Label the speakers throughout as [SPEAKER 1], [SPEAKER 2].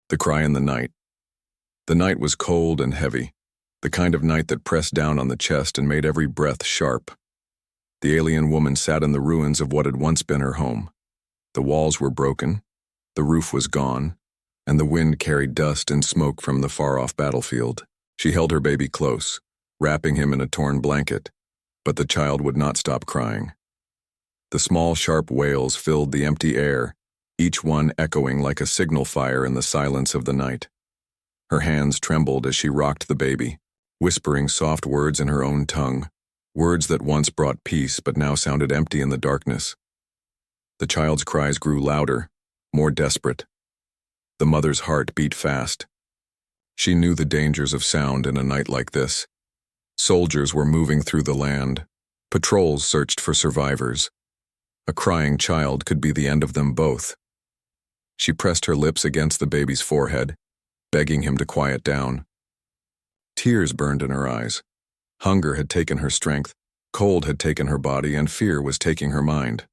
[SPEAKER 1] The cry in the night. The night was cold and heavy, the kind of night that pressed down on the chest and made every breath sharp. The alien woman sat in the ruins of what had once been her home. The walls were broken, the roof was gone, and the wind carried dust and smoke from the far-off battlefield. She held her baby close, wrapping him in a torn blanket, but the child would not stop crying. The small, sharp wails filled the empty air, each one echoing like a signal fire in the silence of the night. Her hands trembled as she rocked the baby, whispering soft words in her own tongue, words that once brought peace but now sounded empty in the darkness. The child's cries grew louder, more desperate. The mother's heart beat fast. She knew the dangers of sound in a night like this. Soldiers were moving through the land. Patrols searched for survivors. A crying child could be the end of them both. She pressed her lips against the baby's forehead, begging him to quiet down. Tears burned in her eyes. Hunger had taken her strength, cold had taken her body, and fear was taking her mind.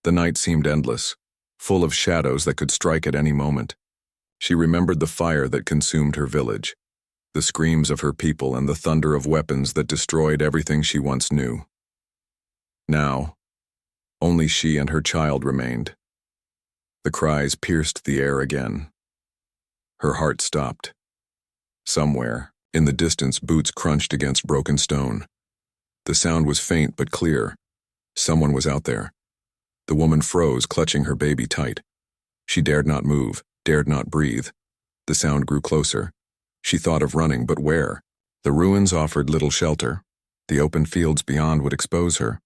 [SPEAKER 1] The night seemed endless, full of shadows that could strike at any moment. She remembered the fire that consumed her village, the screams of her people, and the thunder of weapons that destroyed everything she once knew. Now, only she and her child remained. The cries pierced the air again. Her heart stopped. Somewhere, in the distance, boots crunched against broken stone. The sound was faint but clear. Someone was out there. The woman froze, clutching her baby tight. She dared not move, dared not breathe. The sound grew closer. She thought of running, but where? The ruins offered little shelter. The open fields beyond would expose her.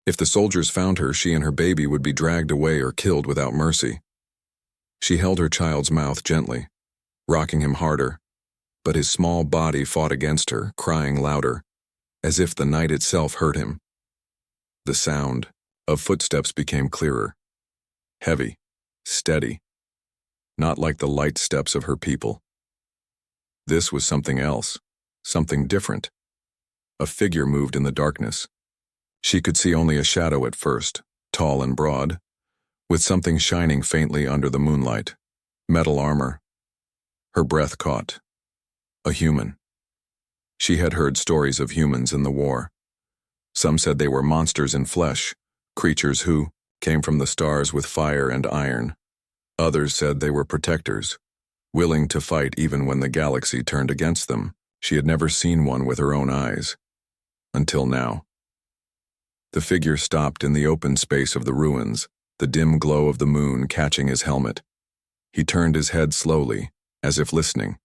[SPEAKER 1] If the soldiers found her, she and her baby would be dragged away or killed without mercy. She held her child's mouth gently, rocking him harder, but his small body fought against her, crying louder, as if the night itself hurt him. The sound of footsteps became clearer, heavy, steady, not like the light steps of her people. This was something else, something different. A figure moved in the darkness. She could see only a shadow at first, tall and broad, with something shining faintly under the moonlight. Metal armor. Her breath caught. A human. She had heard stories of humans in the war. Some said they were monsters in flesh, creatures who came from the stars with fire and iron. Others said they were protectors, willing to fight even when the galaxy turned against them. She had never seen one with her own eyes. Until now. The figure stopped in the open space of the ruins, the dim glow of the moon catching his helmet. He turned his head slowly, as if listening.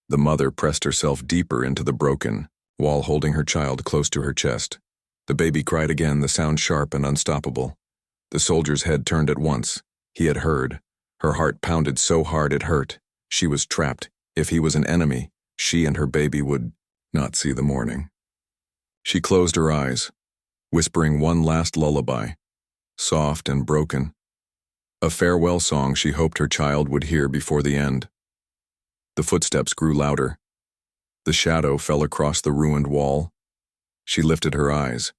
[SPEAKER 1] The mother pressed herself deeper into the broken wall, holding her child close to her chest. The baby cried again, the sound sharp and unstoppable. The soldier's head turned at once. He had heard. Her heart pounded so hard it hurt. She was trapped. If he was an enemy, she and her baby would not see the morning. She closed her eyes, whispering one last lullaby, soft and broken. A farewell song she hoped her child would hear before the end. The footsteps grew louder. The shadow fell across the ruined wall. She lifted her eyes,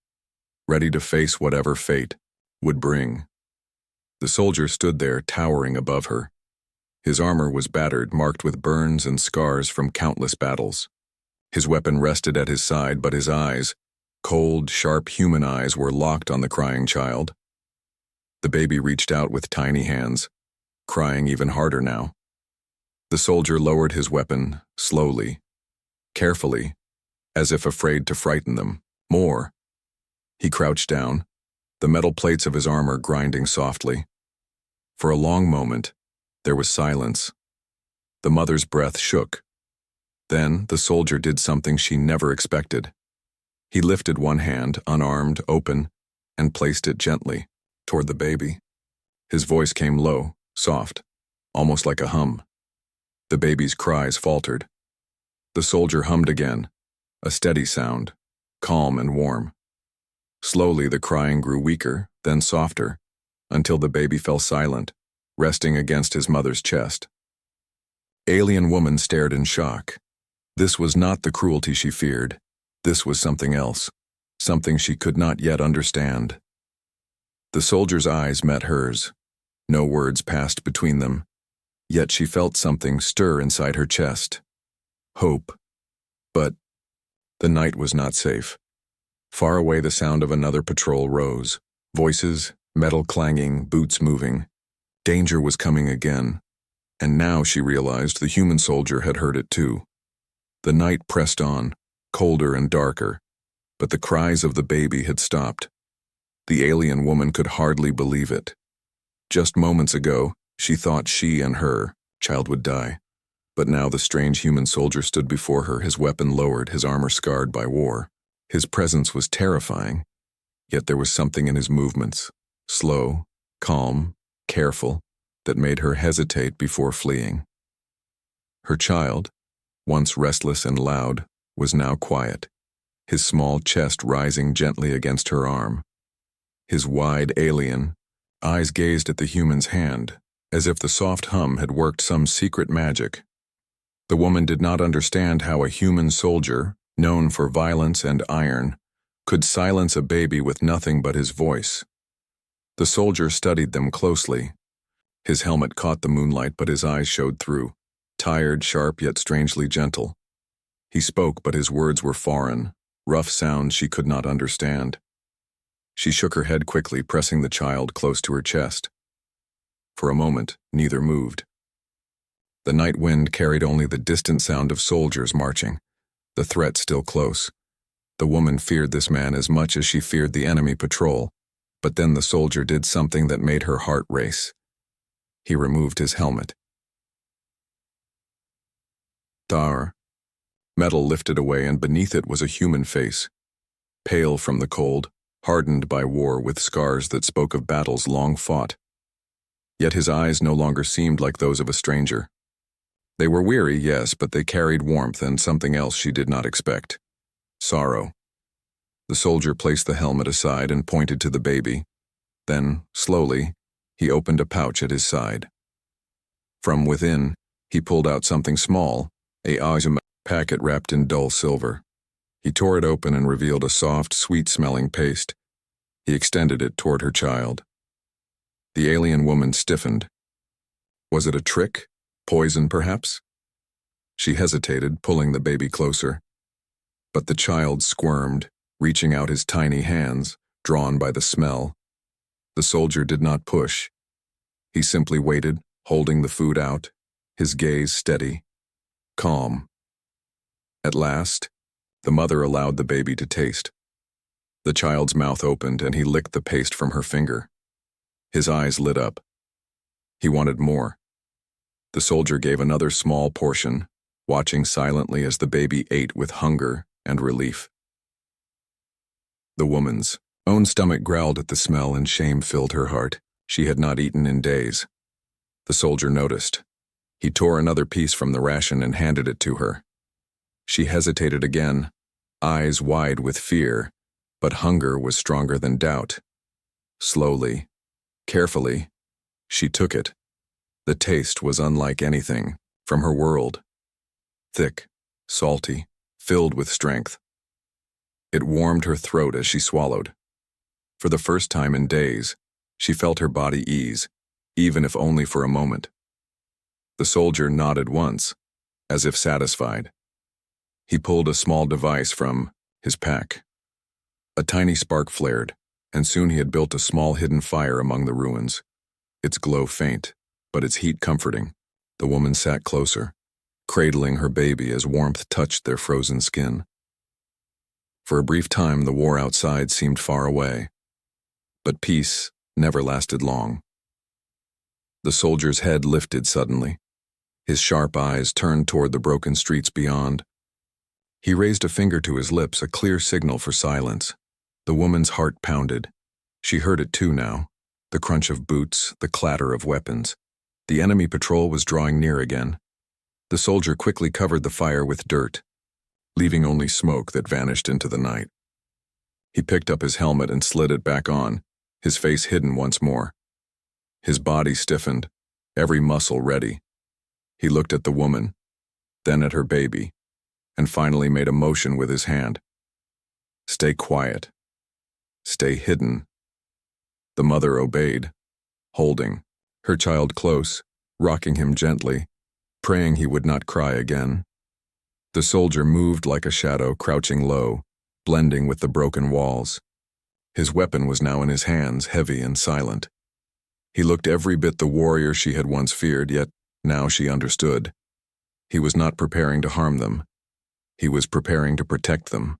[SPEAKER 1] ready to face whatever fate would bring. The soldier stood there, towering above her. His armor was battered, marked with burns and scars from countless battles. His weapon rested at his side, but his eyes, cold, sharp human eyes, were locked on the crying child. The baby reached out with tiny hands, crying even harder now. The soldier lowered his weapon, slowly, carefully, as if afraid to frighten them more. He crouched down, the metal plates of his armor grinding softly. For a long moment, there was silence. The mother's breath shook. Then the soldier did something she never expected. He lifted one hand, unarmed, open, and placed it gently toward the baby. His voice came low, soft, almost like a hum. The baby's cries faltered. The soldier hummed again, a steady sound, calm and warm. Slowly the crying grew weaker, then softer, until the baby fell silent, resting against his mother's chest. Alien woman stared in shock. This was not the cruelty she feared. This was something else, something she could not yet understand. The soldier's eyes met hers. No words passed between them. Yet she felt something stir inside her chest. Hope. But the night was not safe. Far away, the sound of another patrol rose. Voices, metal clanging, boots moving. Danger was coming again. And now she realized the human soldier had heard it too. The night pressed on, colder and darker, but the cries of the baby had stopped. The alien woman could hardly believe it. Just moments ago, she thought she and her child would die. But now the strange human soldier stood before her, his weapon lowered, his armor scarred by war. His presence was terrifying, yet there was something in his movements, slow, calm, careful, that made her hesitate before fleeing. Her child, once restless and loud, was now quiet, his small chest rising gently against her arm. His wide, alien eyes gazed at the human's hand, as if the soft hum had worked some secret magic. The woman did not understand how a human soldier, known for violence and iron, could silence a baby with nothing but his voice. The soldier studied them closely. His helmet caught the moonlight, but his eyes showed through, tired, sharp, yet strangely gentle. He spoke, but his words were foreign, rough sounds she could not understand. She shook her head quickly, pressing the child close to her chest. For a moment, neither moved. The night wind carried only the distant sound of soldiers marching, the threat still close. The woman feared this man as much as she feared the enemy patrol, but then the soldier did something that made her heart race. He removed his helmet. Dar. Metal lifted away, and beneath it was a human face, pale from the cold, hardened by war, with scars that spoke of battles long fought. Yet his eyes no longer seemed like those of a stranger. They were weary, yes, but they carried warmth and something else she did not expect. Sorrow. The soldier placed the helmet aside and pointed to the baby. Then, slowly, he opened a pouch at his side. From within, he pulled out something small, a HFY packet wrapped in dull silver. He tore it open and revealed a soft, sweet-smelling paste. He extended it toward her child. The alien woman stiffened. Was it a trick? Poison, perhaps? She hesitated, pulling the baby closer. But the child squirmed, reaching out his tiny hands, drawn by the smell. The soldier did not push. He simply waited, holding the food out, his gaze steady, calm. At last, the mother allowed the baby to taste. The child's mouth opened, and he licked the paste from her finger. His eyes lit up. He wanted more. The soldier gave another small portion, watching silently as the baby ate with hunger and relief. The woman's own stomach growled at the smell, and shame filled her heart. She had not eaten in days. The soldier noticed. He tore another piece from the ration and handed it to her. She hesitated again, eyes wide with fear, but hunger was stronger than doubt. Slowly, carefully, she took it. The taste was unlike anything from her world. Thick, salty, filled with strength. It warmed her throat as she swallowed. For the first time in days, she felt her body ease, even if only for a moment. The soldier nodded once, as if satisfied. He pulled a small device from his pack. A tiny spark flared, and soon he had built a small hidden fire among the ruins. Its glow faint, but its heat comforting. The woman sat closer, cradling her baby as warmth touched their frozen skin. For a brief time, the war outside seemed far away, but peace never lasted long. The soldier's head lifted suddenly. His sharp eyes turned toward the broken streets beyond. He raised a finger to his lips, a clear signal for silence. The woman's heart pounded. She heard it too now, the crunch of boots, the clatter of weapons. The enemy patrol was drawing near again. The soldier quickly covered the fire with dirt, leaving only smoke that vanished into the night. He picked up his helmet and slid it back on, his face hidden once more. His body stiffened, every muscle ready. He looked at the woman, then at her baby, and finally made a motion with his hand. Stay quiet. Stay hidden. The mother obeyed, holding her child close, rocking him gently, praying he would not cry again. The soldier moved like a shadow, crouching low, blending with the broken walls. His weapon was now in his hands, heavy and silent. He looked every bit the warrior she had once feared, yet now she understood. He was not preparing to harm them. He was preparing to protect them.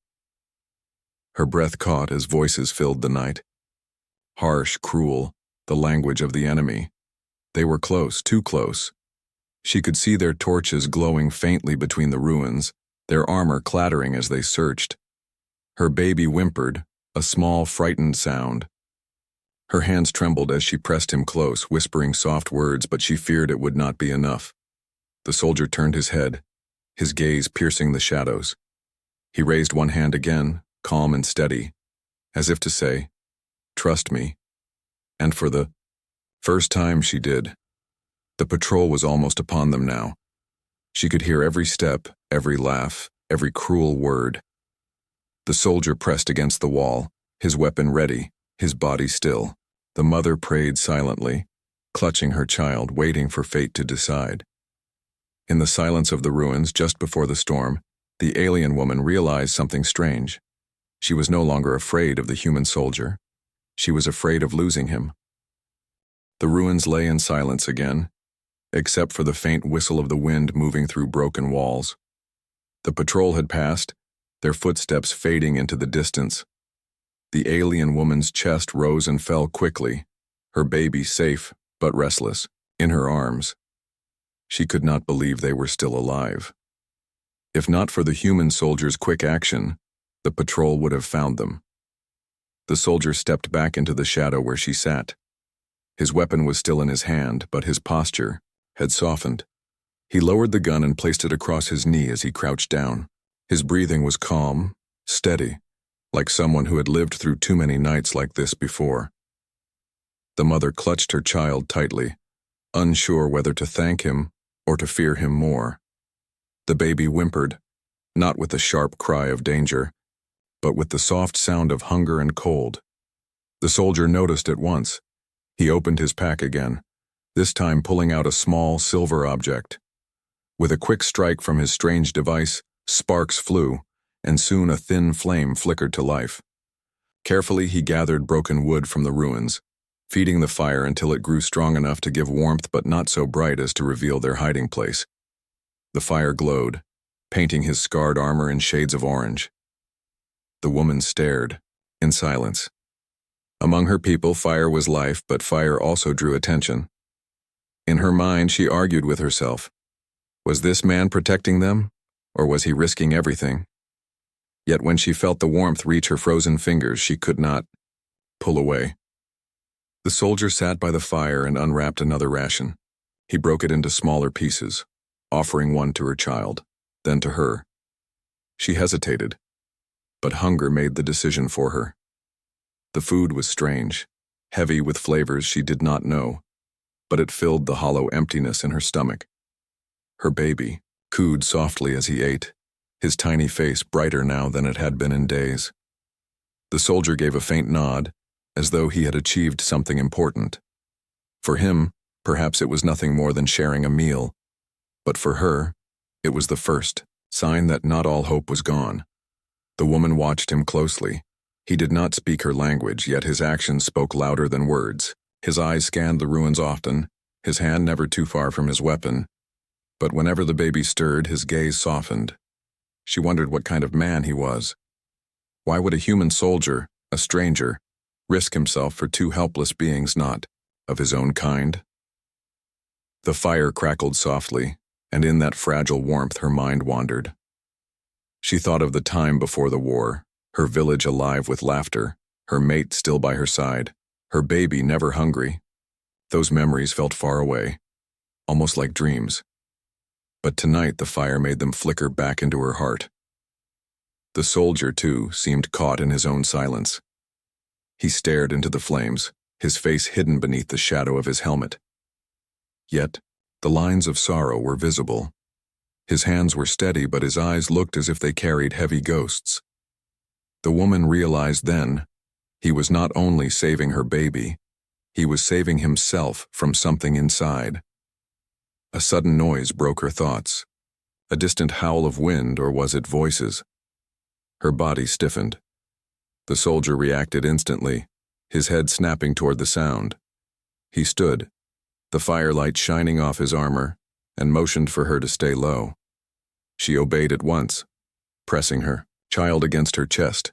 [SPEAKER 1] Her breath caught as voices filled the night. Harsh, cruel, the language of the enemy. They were close, too close. She could see their torches glowing faintly between the ruins, their armor clattering as they searched. Her baby whimpered, a small, frightened sound. Her hands trembled as she pressed him close, whispering soft words, but she feared it would not be enough. The soldier turned his head, his gaze piercing the shadows. He raised one hand again, calm and steady, as if to say, "Trust me." And for the first time she did. The patrol was almost upon them now. She could hear every step, every laugh, every cruel word. The soldier pressed against the wall, his weapon ready, his body still. The mother prayed silently, clutching her child, waiting for fate to decide. In the silence of the ruins just before the storm, the alien woman realized something strange. She was no longer afraid of the human soldier. She was afraid of losing him. The ruins lay in silence again, except for the faint whistle of the wind moving through broken walls. The patrol had passed, their footsteps fading into the distance. The alien woman's chest rose and fell quickly, her baby safe but restless, in her arms. She could not believe they were still alive. If not for the human soldier's quick action, the patrol would have found them. The soldier stepped back into the shadow where she sat. His weapon was still in his hand, but his posture had softened. He lowered the gun and placed it across his knee as he crouched down. His breathing was calm, steady, like someone who had lived through too many nights like this before. The mother clutched her child tightly, unsure whether to thank him or to fear him more. The baby whimpered, not with the sharp cry of danger, but with the soft sound of hunger and cold. The soldier noticed at once. He opened his pack again, this time pulling out a small silver object. With a quick strike from his strange device, sparks flew, and soon a thin flame flickered to life. Carefully he gathered broken wood from the ruins, feeding the fire until it grew strong enough to give warmth but not so bright as to reveal their hiding place. The fire glowed, painting his scarred armor in shades of orange. The woman stared, in silence. Among her people, fire was life, but fire also drew attention. In her mind, she argued with herself. Was this man protecting them, or was he risking everything? Yet when she felt the warmth reach her frozen fingers, she could not pull away. The soldier sat by the fire and unwrapped another ration. He broke it into smaller pieces, offering one to her child, then to her. She hesitated, but hunger made the decision for her. The food was strange, heavy with flavors she did not know, but it filled the hollow emptiness in her stomach. Her baby cooed softly as he ate, his tiny face brighter now than it had been in days. The soldier gave a faint nod, as though he had achieved something important. For him, perhaps it was nothing more than sharing a meal, but for her, it was the first sign that not all hope was gone. The woman watched him closely. He did not speak her language, yet his actions spoke louder than words. His eyes scanned the ruins often, his hand never too far from his weapon. But whenever the baby stirred, his gaze softened. She wondered what kind of man he was. Why would a human soldier, a stranger, risk himself for two helpless beings not of his own kind? The fire crackled softly, and in that fragile warmth her mind wandered. She thought of the time before the war, her village alive with laughter, her mate still by her side, her baby never hungry. Those memories felt far away, almost like dreams. But tonight the fire made them flicker back into her heart. The soldier, too, seemed caught in his own silence. He stared into the flames, his face hidden beneath the shadow of his helmet. Yet, the lines of sorrow were visible. His hands were steady, but his eyes looked as if they carried heavy ghosts. The woman realized then, he was not only saving her baby, he was saving himself from something inside. A sudden noise broke her thoughts. A distant howl of wind, or was it voices? Her body stiffened. The soldier reacted instantly, his head snapping toward the sound. He stood, the firelight shining off his armor, and motioned for her to stay low. She obeyed at once, pressing her child against her chest.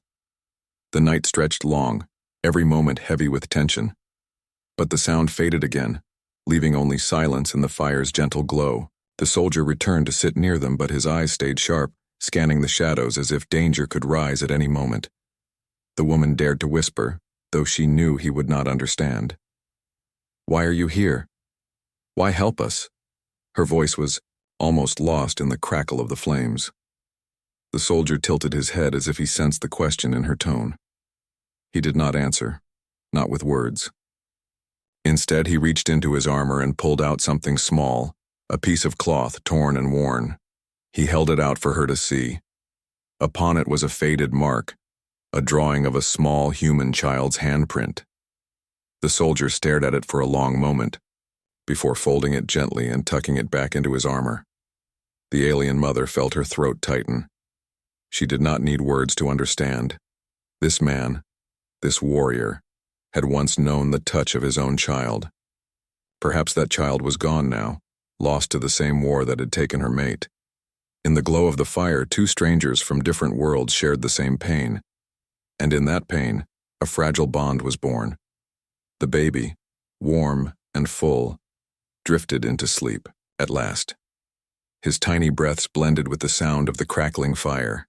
[SPEAKER 1] The night stretched long, every moment heavy with tension. But the sound faded again, leaving only silence and the fire's gentle glow. The soldier returned to sit near them, but his eyes stayed sharp, scanning the shadows as if danger could rise at any moment. The woman dared to whisper, though she knew he would not understand. "Why are you here? Why help us?" Her voice was almost lost in the crackle of the flames. The soldier tilted his head as if he sensed the question in her tone. He did not answer, not with words. Instead, he reached into his armor and pulled out something small, a piece of cloth torn and worn. He held it out for her to see. Upon it was a faded mark, a drawing of a small human child's handprint. The soldier stared at it for a long moment, before folding it gently and tucking it back into his armor. The alien mother felt her throat tighten. She did not need words to understand. This man, this warrior, had once known the touch of his own child. Perhaps that child was gone now, lost to the same war that had taken her mate. In the glow of the fire, two strangers from different worlds shared the same pain. And in that pain, a fragile bond was born. The baby, warm and full, drifted into sleep at last. His tiny breaths blended with the sound of the crackling fire.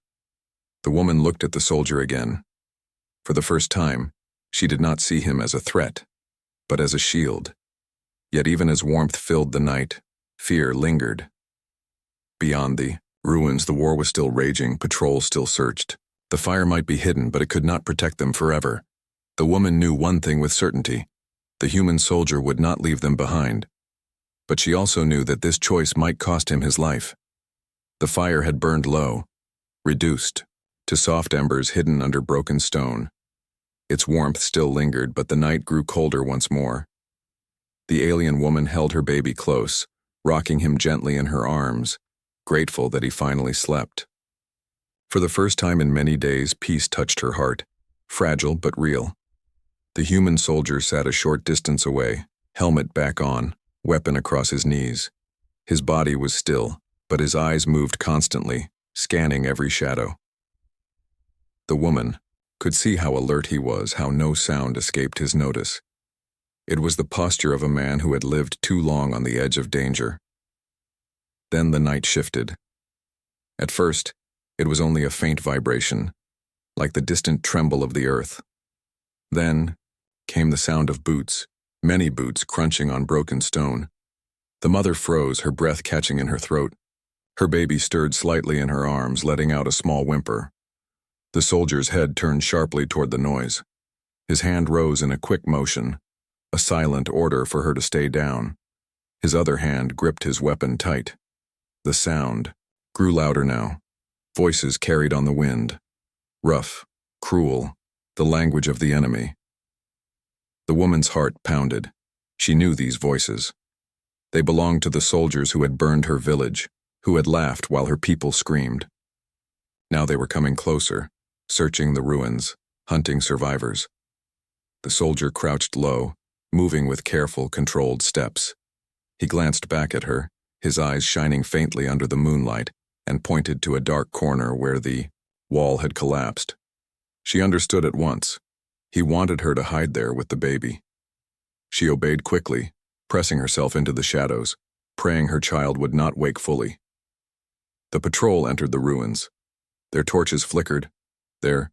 [SPEAKER 1] The woman looked at the soldier again. For the first time, she did not see him as a threat, but as a shield. Yet even as warmth filled the night, fear lingered. Beyond the ruins, the war was still raging, patrols still searched. The fire might be hidden, but it could not protect them forever. The woman knew one thing with certainty: the human soldier would not leave them behind. But she also knew that this choice might cost him his life. The fire had burned low, reduced, to soft embers hidden under broken stone. Its warmth still lingered, but the night grew colder once more. The alien woman held her baby close, rocking him gently in her arms, grateful that he finally slept. For the first time in many days, peace touched her heart, fragile but real. The human soldier sat a short distance away, helmet back on, weapon across his knees. His body was still, but his eyes moved constantly, scanning every shadow. The woman could see how alert he was, how no sound escaped his notice. It was the posture of a man who had lived too long on the edge of danger. Then the night shifted. At first, it was only a faint vibration, like the distant tremble of the earth. Then came the sound of boots, many boots crunching on broken stone. The mother froze, her breath catching in her throat. Her baby stirred slightly in her arms, letting out a small whimper. The soldier's head turned sharply toward the noise. His hand rose in a quick motion, a silent order for her to stay down. His other hand gripped his weapon tight. The sound grew louder now. Voices carried on the wind. Rough, cruel, the language of the enemy. The woman's heart pounded. She knew these voices. They belonged to the soldiers who had burned her village, who had laughed while her people screamed. Now they were coming closer, searching the ruins, hunting survivors. The soldier crouched low, moving with careful, controlled steps. He glanced back at her, his eyes shining faintly under the moonlight, and pointed to a dark corner where the wall had collapsed. She understood at once. He wanted her to hide there with the baby. She obeyed quickly, pressing herself into the shadows, praying her child would not wake fully. The patrol entered the ruins. Their torches flickered, their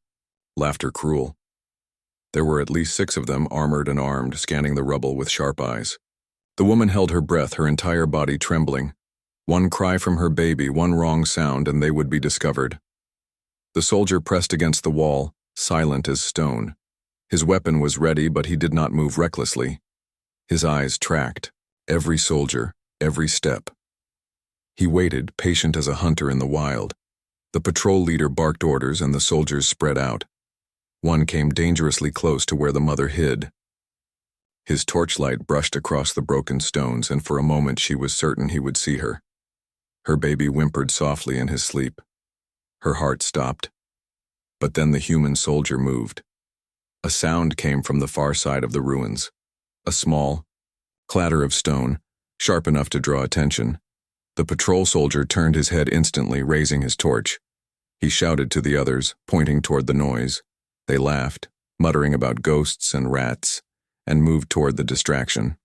[SPEAKER 1] laughter cruel. There were at least 6 of them, armored and armed, scanning the rubble with sharp eyes. The woman held her breath, her entire body trembling. One cry from her baby, one wrong sound, and they would be discovered. The soldier pressed against the wall, silent as stone. His weapon was ready, but he did not move recklessly. His eyes tracked every soldier, every step. He waited, patient as a hunter in the wild. The patrol leader barked orders, and the soldiers spread out. One came dangerously close to where the mother hid. His torchlight brushed across the broken stones, and for a moment she was certain he would see her. Her baby whimpered softly in his sleep. Her heart stopped. But then the human soldier moved. A sound came from the far side of the ruins. A small clatter of stone, sharp enough to draw attention. The patrol soldier turned his head instantly, raising his torch. He shouted to the others, pointing toward the noise. They laughed, muttering about ghosts and rats, and moved toward the distraction.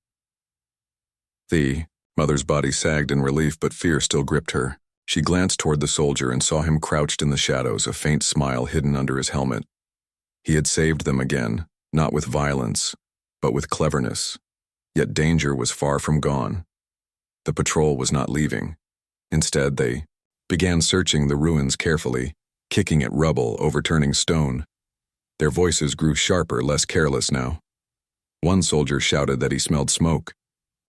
[SPEAKER 1] The mother's body sagged in relief, but fear still gripped her. She glanced toward the soldier and saw him crouched in the shadows, a faint smile hidden under his helmet. He had saved them again, not with violence, but with cleverness. Yet danger was far from gone. The patrol was not leaving. Instead, they began searching the ruins carefully, kicking at rubble, overturning stone. Their voices grew sharper, less careless now. One soldier shouted that he smelled smoke.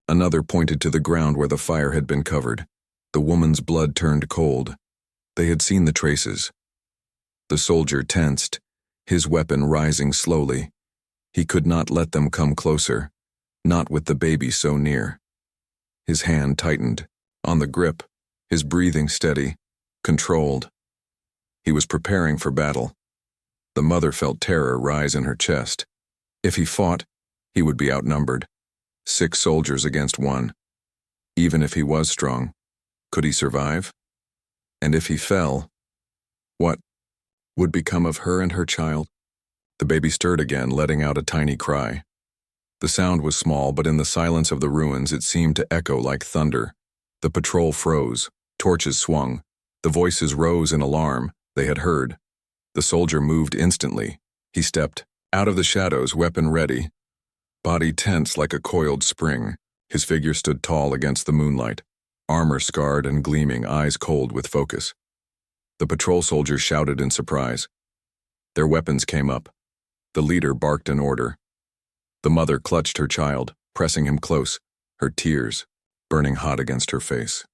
[SPEAKER 1] Another pointed to the ground where the fire had been covered. The woman's blood turned cold. They had seen the traces. The soldier tensed, his weapon rising slowly. He could not let them come closer, not with the baby so near. His hand tightened, on the grip, his breathing steady, controlled. He was preparing for battle. The mother felt terror rise in her chest. If he fought, he would be outnumbered. 6 soldiers against 1. Even if he was strong, could he survive? And if he fell, what would become of her and her child? The baby stirred again, letting out a tiny cry. The sound was small, but in the silence of the ruins it seemed to echo like thunder. The patrol froze, torches swung. The voices rose in alarm. They had heard. The soldier moved instantly. He stepped out of the shadows, weapon ready, body tense like a coiled spring. His figure stood tall against the moonlight, armor scarred and gleaming, eyes cold with focus. The patrol soldiers shouted in surprise. Their weapons came up. The leader barked an order. The mother clutched her child, pressing him close, her tears burning hot against her face.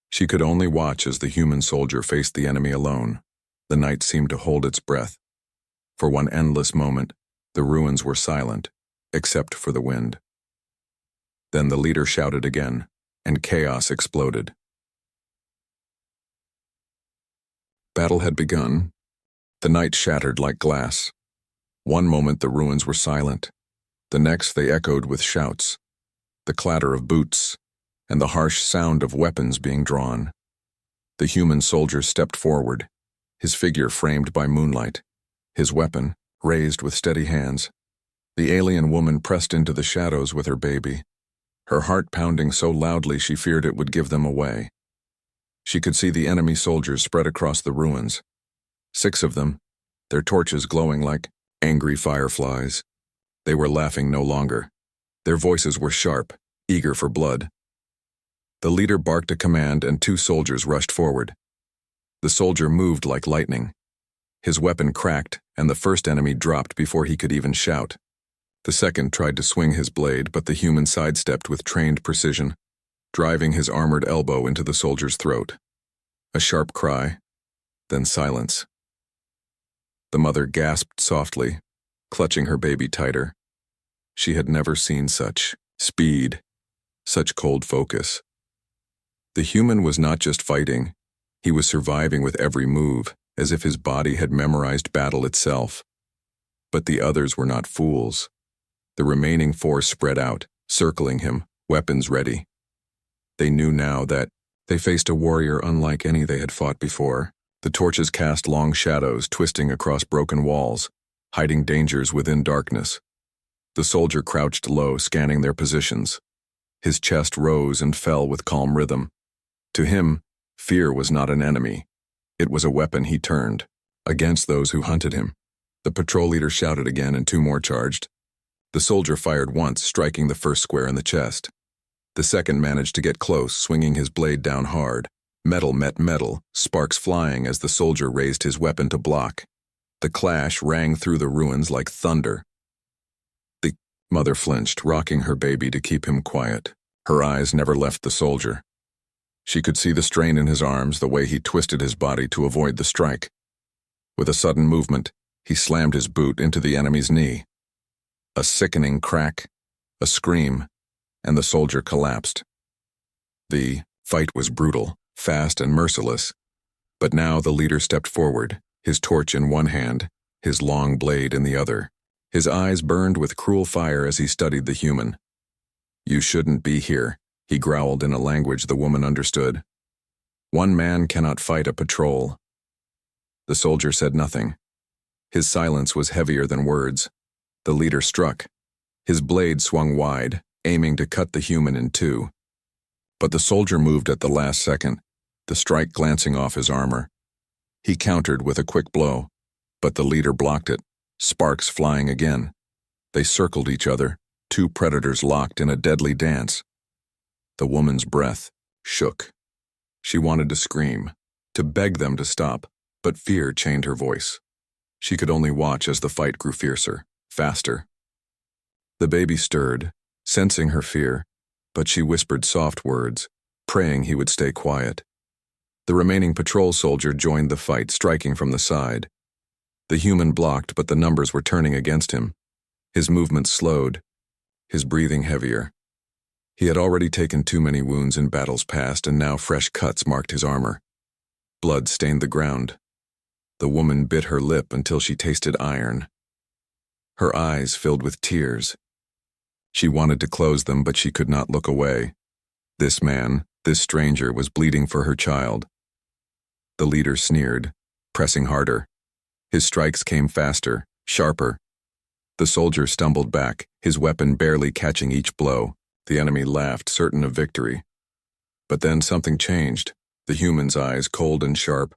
[SPEAKER 1] She could only watch as the human soldier faced the enemy alone. The night seemed to hold its breath. For one endless moment, the ruins were silent, except for the wind. Then the leader shouted again, and chaos exploded. Battle had begun. The night shattered like glass. One moment the ruins were silent. The next they echoed with shouts, the clatter of boots, and the harsh sound of weapons being drawn. The human soldier stepped forward, his figure framed by moonlight, his weapon raised with steady hands. The alien woman pressed into the shadows with her baby, her heart pounding so loudly she feared it would give them away. She could see the enemy soldiers spread across the ruins. 6 of them, their torches glowing like angry fireflies. They were laughing no longer. Their voices were sharp, eager for blood. The leader barked a command and 2 soldiers rushed forward. The soldier moved like lightning. His weapon cracked, and the first enemy dropped before he could even shout. The second tried to swing his blade, but the human sidestepped with trained precision, driving his armored elbow into the soldier's throat. A sharp cry, then silence. The mother gasped softly, clutching her baby tighter. She had never seen such speed, such cold focus. The human was not just fighting, he was surviving with every move, as if his body had memorized battle itself. But the others were not fools. The remaining 4 spread out, circling him, weapons ready. They knew now that they faced a warrior unlike any they had fought before. The torches cast long shadows, twisting across broken walls, hiding dangers within darkness. The soldier crouched low, scanning their positions. His chest rose and fell with calm rhythm. To him, fear was not an enemy. It was a weapon he turned against those who hunted him. The patrol leader shouted again, and 2 more charged. The soldier fired once, striking the first square in the chest. The second managed to get close, swinging his blade down hard. Metal met metal, sparks flying as the soldier raised his weapon to block. The clash rang through the ruins like thunder. The mother flinched, rocking her baby to keep him quiet. Her eyes never left the soldier. She could see the strain in his arms, the way he twisted his body to avoid the strike. With a sudden movement, he slammed his boot into the enemy's knee. A sickening crack, A scream, and the soldier collapsed. The fight was brutal, fast and merciless, but now the leader stepped forward, his torch in one hand, his long blade in the other. His eyes burned with cruel fire as he studied the human. "You shouldn't be here," he growled in a language the woman understood. "One man cannot fight a patrol." The soldier said nothing. His silence was heavier than words. The leader struck. His blade swung wide, aiming to cut the human in two. But the soldier moved at the last second, the strike glancing off his armor. He countered with a quick blow, but the leader blocked it, sparks flying again. They circled each other, two predators locked in a deadly dance. The woman's breath shook. She wanted to scream, to beg them to stop, but fear chained her voice. She could only watch as the fight grew fiercer, faster. The baby stirred, sensing her fear, but she whispered soft words, praying he would stay quiet. The remaining patrol soldier joined the fight, striking from the side. The human blocked, but the numbers were turning against him. His movements slowed, his breathing heavier. He had already taken too many wounds in battles past, and now fresh cuts marked his armor. Blood stained the ground. The woman bit her lip until she tasted iron. Her eyes filled with tears. She wanted to close them, but she could not look away. This man, this stranger, was bleeding for her child. The leader sneered, pressing harder. His strikes came faster, sharper. The soldier stumbled back, his weapon barely catching each blow. The enemy laughed, certain of victory. But then something changed. The human's eyes, cold and sharp,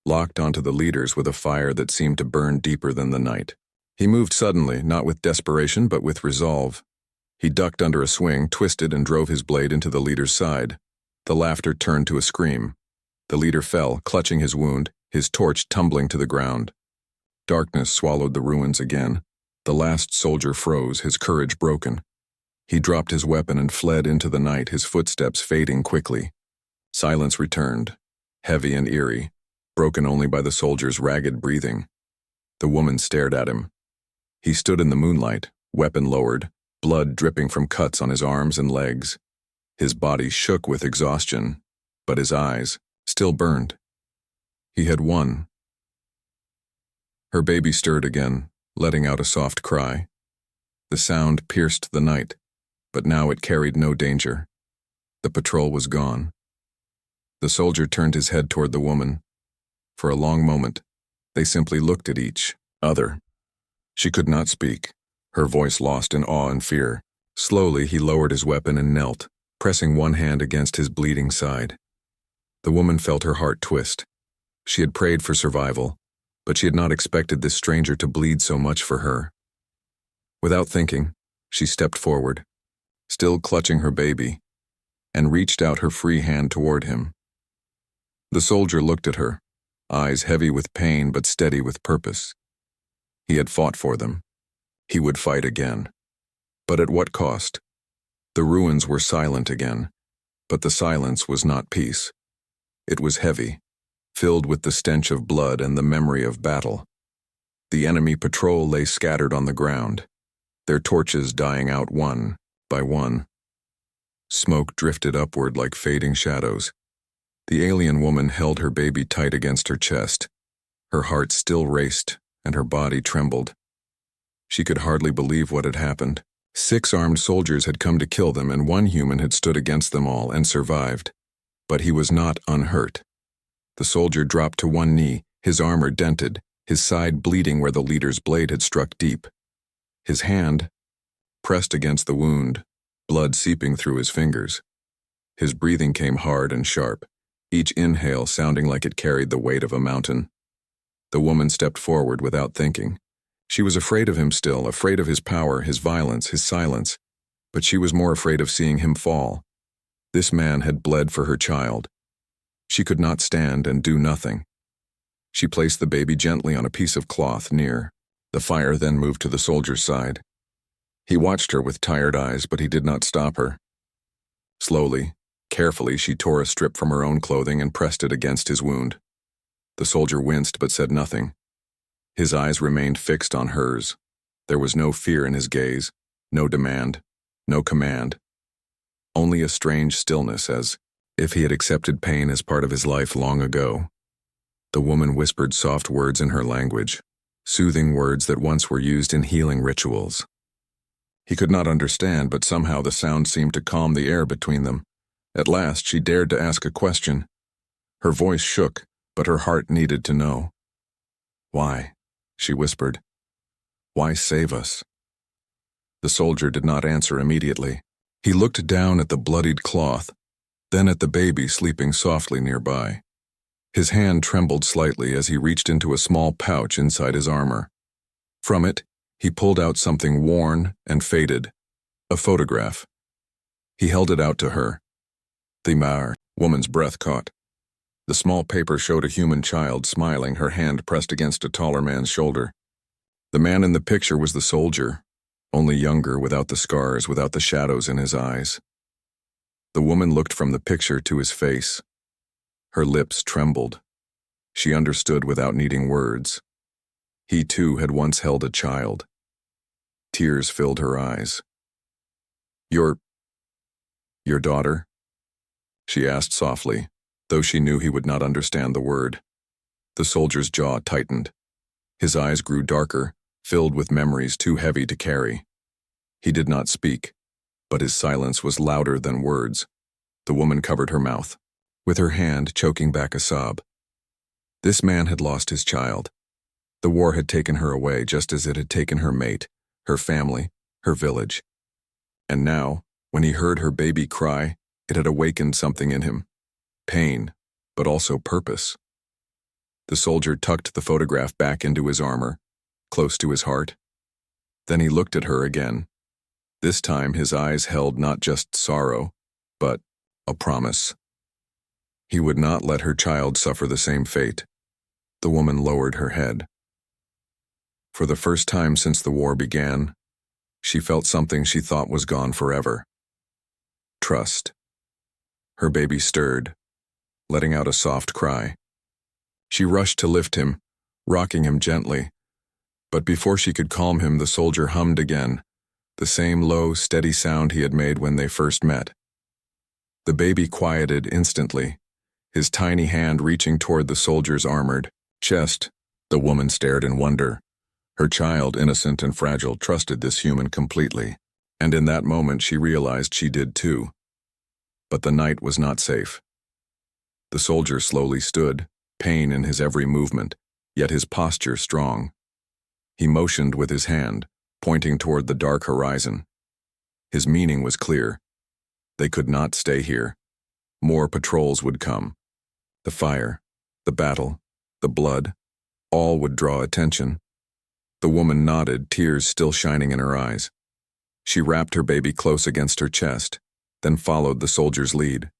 [SPEAKER 1] locked onto the leader's with a fire that seemed to burn deeper than the night. He moved suddenly, not with desperation, but with resolve. He ducked under a swing, twisted, and drove his blade into the leader's side. The laughter turned to a scream. The leader fell, clutching his wound, his torch tumbling to the ground. Darkness swallowed the ruins again. The last soldier froze, his courage broken. He dropped his weapon and fled into the night, his footsteps fading quickly. Silence returned, heavy and eerie, broken only by the soldier's ragged breathing. The woman stared at him. He stood in the moonlight, weapon lowered, blood dripping from cuts on his arms and legs. His body shook with exhaustion, but his eyes still burned. He had won. Her baby stirred again, letting out a soft cry. The sound pierced the night, but now it carried no danger. The patrol was gone. The soldier turned his head toward the woman. For a long moment, they simply looked at each other. She could not speak, her voice lost in awe and fear. Slowly, he lowered his weapon and knelt, pressing one hand against his bleeding side. The woman felt her heart twist. She had prayed for survival, but she had not expected this stranger to bleed so much for her. Without thinking, she stepped forward, still clutching her baby, and reached out her free hand toward him. The soldier looked at her, eyes heavy with pain but steady with purpose. He had fought for them. He would fight again. But at what cost? The ruins were silent again, but the silence was not peace. It was heavy, filled with the stench of blood and the memory of battle. The enemy patrol lay scattered on the ground, their torches dying out one by one. Smoke drifted upward like fading shadows. The alien woman held her baby tight against her chest. Her heart still raced, and her body trembled. She could hardly believe what had happened. 6 armed soldiers had come to kill them, and one human had stood against them all and survived. But he was not unhurt. The soldier dropped to one knee, his armor dented, his side bleeding where the leader's blade had struck deep. His hand pressed against the wound, blood seeping through his fingers. His breathing came hard and sharp, each inhale sounding like it carried the weight of a mountain. The woman stepped forward without thinking. She was afraid of him still, afraid of his power, his violence, his silence, but she was more afraid of seeing him fall. This man had bled for her child. She could not stand and do nothing. She placed the baby gently on a piece of cloth near. The fire then moved to the soldier's side. He watched her with tired eyes, but he did not stop her. Slowly, carefully, she tore a strip from her own clothing and pressed it against his wound. The soldier winced but said nothing. His eyes remained fixed on hers. There was no fear in his gaze, no demand, No command. Only a strange stillness, as if he had accepted pain as part of his life long ago. The woman whispered soft words in her language, soothing words that once were used in healing rituals. He could not understand, but somehow the sound seemed to calm the air between them. At last, she dared to ask a question. Her voice shook, but her heart needed to know. "Why?" she whispered. "Why save us?" The soldier did not answer immediately. He looked down at the bloodied cloth, then at the baby sleeping softly nearby. His hand trembled slightly as he reached into a small pouch inside his armor. From it, he pulled out something worn and faded, a photograph. He held it out to her. The woman's breath caught. The small paper showed a human child smiling, her hand pressed against a taller man's shoulder. The man in the picture was the soldier, only younger, without the scars, without the shadows in his eyes. The woman looked from the picture to his face. Her lips trembled. She understood without needing words. He too had once held a child. Tears filled her eyes. Your daughter?" she asked softly, though she knew he would not understand the word. The soldier's jaw tightened. His eyes grew darker, filled with memories too heavy to carry. He did not speak, but his silence was louder than words. The woman covered her mouth, with her hand choking back a sob. This man had lost his child. The war had taken her away, just as it had taken her mate, her family, her village. And now, when he heard her baby cry, it had awakened something in him. Pain, but also purpose. The soldier tucked the photograph back into his armor, close to his heart. Then he looked at her again. This time his eyes held not just sorrow, but a promise. He would not let her child suffer the same fate. The woman lowered her head. For the first time since the war began, she felt something she thought was gone forever. Trust. Her baby stirred, letting out a soft cry. She rushed to lift him, rocking him gently. But before she could calm him, the soldier hummed again, the same low, steady sound he had made when they first met. The baby quieted instantly, his tiny hand reaching toward the soldier's armored chest. The woman stared in wonder. Her child, innocent and fragile, trusted this human completely, and in that moment she realized she did too. But the night was not safe. The soldier slowly stood, pain in his every movement, yet his posture strong. He motioned with his hand, pointing toward the dark horizon. His meaning was clear. They could not stay here. More patrols would come. The fire, the battle, the blood, all would draw attention. The woman nodded, tears still shining in her eyes. She wrapped her baby close against her chest, then followed the soldier's lead.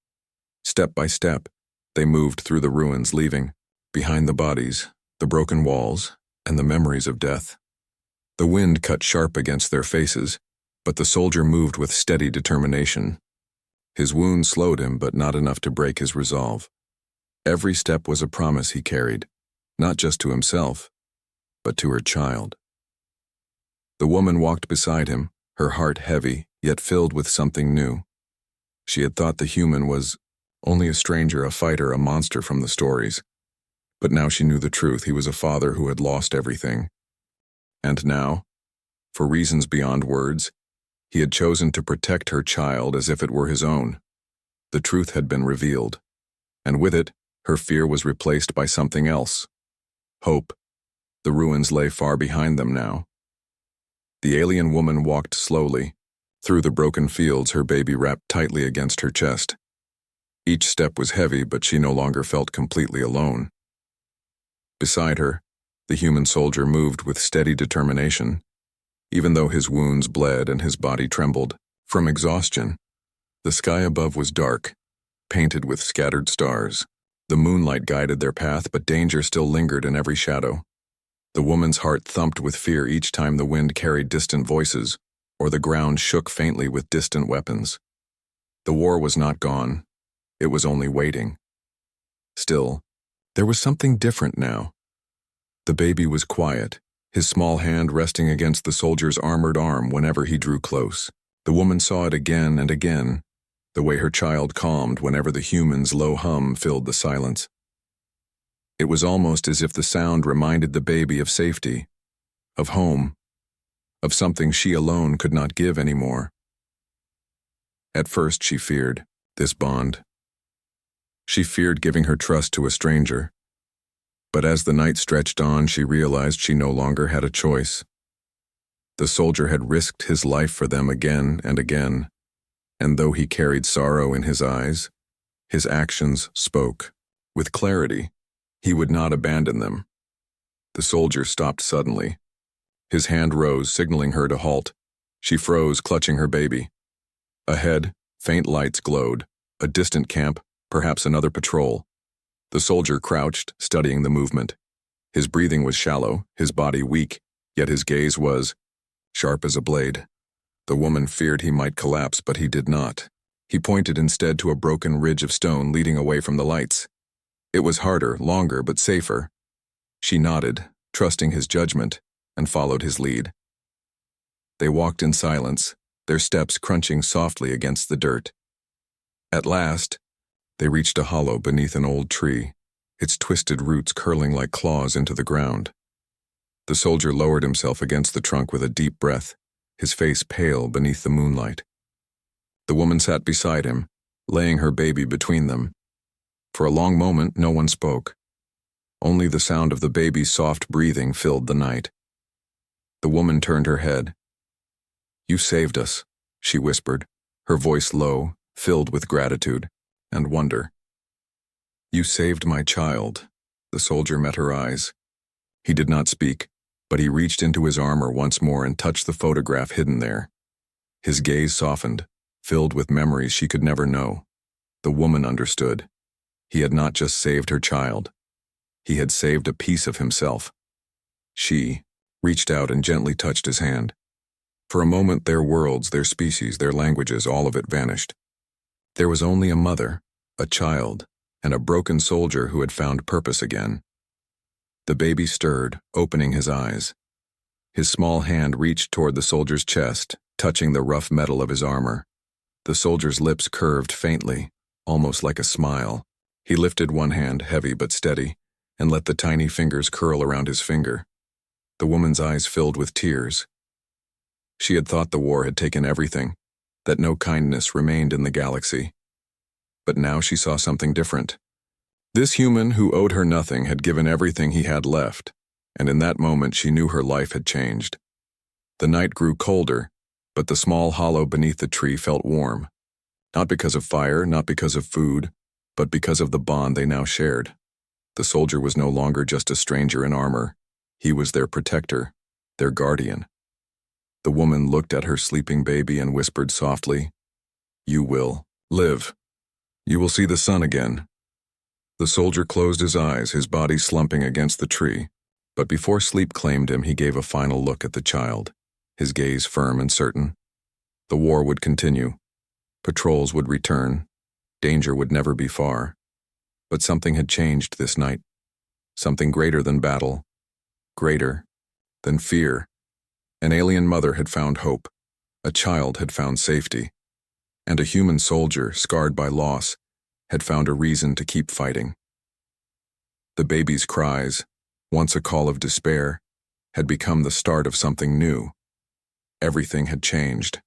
[SPEAKER 1] Step by step, they moved through the ruins, leaving behind the bodies, the broken walls, and the memories of death. The wind cut sharp against their faces, but the soldier moved with steady determination. His wound slowed him, but not enough to break his resolve. Every step was a promise he carried, not just to himself, but to her child. The woman walked beside him, her heart heavy, yet filled with something new. She had thought the human was only a stranger, a fighter, a monster from the stories. But now she knew the truth. He was a father who had lost everything. And now, for reasons beyond words, he had chosen to protect her child as if it were his own. The truth had been revealed, and with it, her fear was replaced by something else. Hope. The ruins lay far behind them now. The alien woman walked slowly, through the broken fields, her baby wrapped tightly against her chest. Each step was heavy, but she no longer felt completely alone. Beside her, the human soldier moved with steady determination, even though his wounds bled and his body trembled from exhaustion. The sky above was dark, painted with scattered stars. The moonlight guided their path, but danger still lingered in every shadow. The woman's heart thumped with fear each time the wind carried distant voices, or the ground shook faintly with distant weapons. The war was not gone. It was only waiting. Still, there was something different now. The baby was quiet, his small hand resting against the soldier's armored arm whenever he drew close. The woman saw it again and again, the way her child calmed whenever the human's low hum filled the silence. It was almost as if the sound reminded the baby of safety, of home, of something she alone could not give anymore. At first she feared this bond. She feared giving her trust to a stranger. But as the night stretched on, she realized she no longer had a choice. The soldier had risked his life for them again and again, and though he carried sorrow in his eyes, his actions spoke. With clarity, he would not abandon them. The soldier stopped suddenly. His hand rose, signaling her to halt. She froze, clutching her baby. Ahead, faint lights glowed. A distant camp, perhaps another patrol. The soldier crouched, studying the movement. His breathing was shallow, his body weak, yet his gaze was sharp as a blade. The woman feared he might collapse, but he did not. He pointed instead to a broken ridge of stone leading away from the lights. It was harder, longer, but safer. She nodded, trusting his judgment, and followed his lead. They walked in silence, their steps crunching softly against the dirt. At last, they reached a hollow beneath an old tree, its twisted roots curling like claws into the ground. The soldier lowered himself against the trunk with a deep breath, his face pale beneath the moonlight. The woman sat beside him, laying her baby between them. For a long moment, no one spoke. Only the sound of the baby's soft breathing filled the night. The woman turned her head. "You saved us," she whispered, her voice low, filled with gratitude and wonder. "You saved my child." The soldier met her eyes. He did not speak, but he reached into his armor once more and touched the photograph hidden there. His gaze softened, filled with memories she could never know. The woman understood. He had not just saved her child. He had saved a piece of himself. She reached out and gently touched his hand. For a moment, their worlds, their species, their languages, all of it vanished. There was only a mother, a child, and a broken soldier who had found purpose again. The baby stirred, opening his eyes. His small hand reached toward the soldier's chest, touching the rough metal of his armor. The soldier's lips curved faintly, almost like a smile. He lifted one hand, heavy but steady, and let the tiny fingers curl around his finger. The woman's eyes filled with tears. She had thought the war had taken everything, that no kindness remained in the galaxy. But now she saw something different. This human who owed her nothing had given everything he had left, and in that moment she knew her life had changed. The night grew colder, but the small hollow beneath the tree felt warm. Not because of fire, not because of food, but because of the bond they now shared. The soldier was no longer just a stranger in armor. He was their protector, their guardian. The woman looked at her sleeping baby and whispered softly, "You will live. You will see the sun again." The soldier closed his eyes, his body slumping against the tree. But before sleep claimed him, he gave a final look at the child, his gaze firm and certain. The war would continue. Patrols would return. Danger would never be far. But something had changed this night. Something greater than battle. Greater than fear. An alien mother had found hope. A child had found safety. And a human soldier, scarred by loss, had found a reason to keep fighting. The baby's cries, once a call of despair, had become the start of something new. Everything had changed.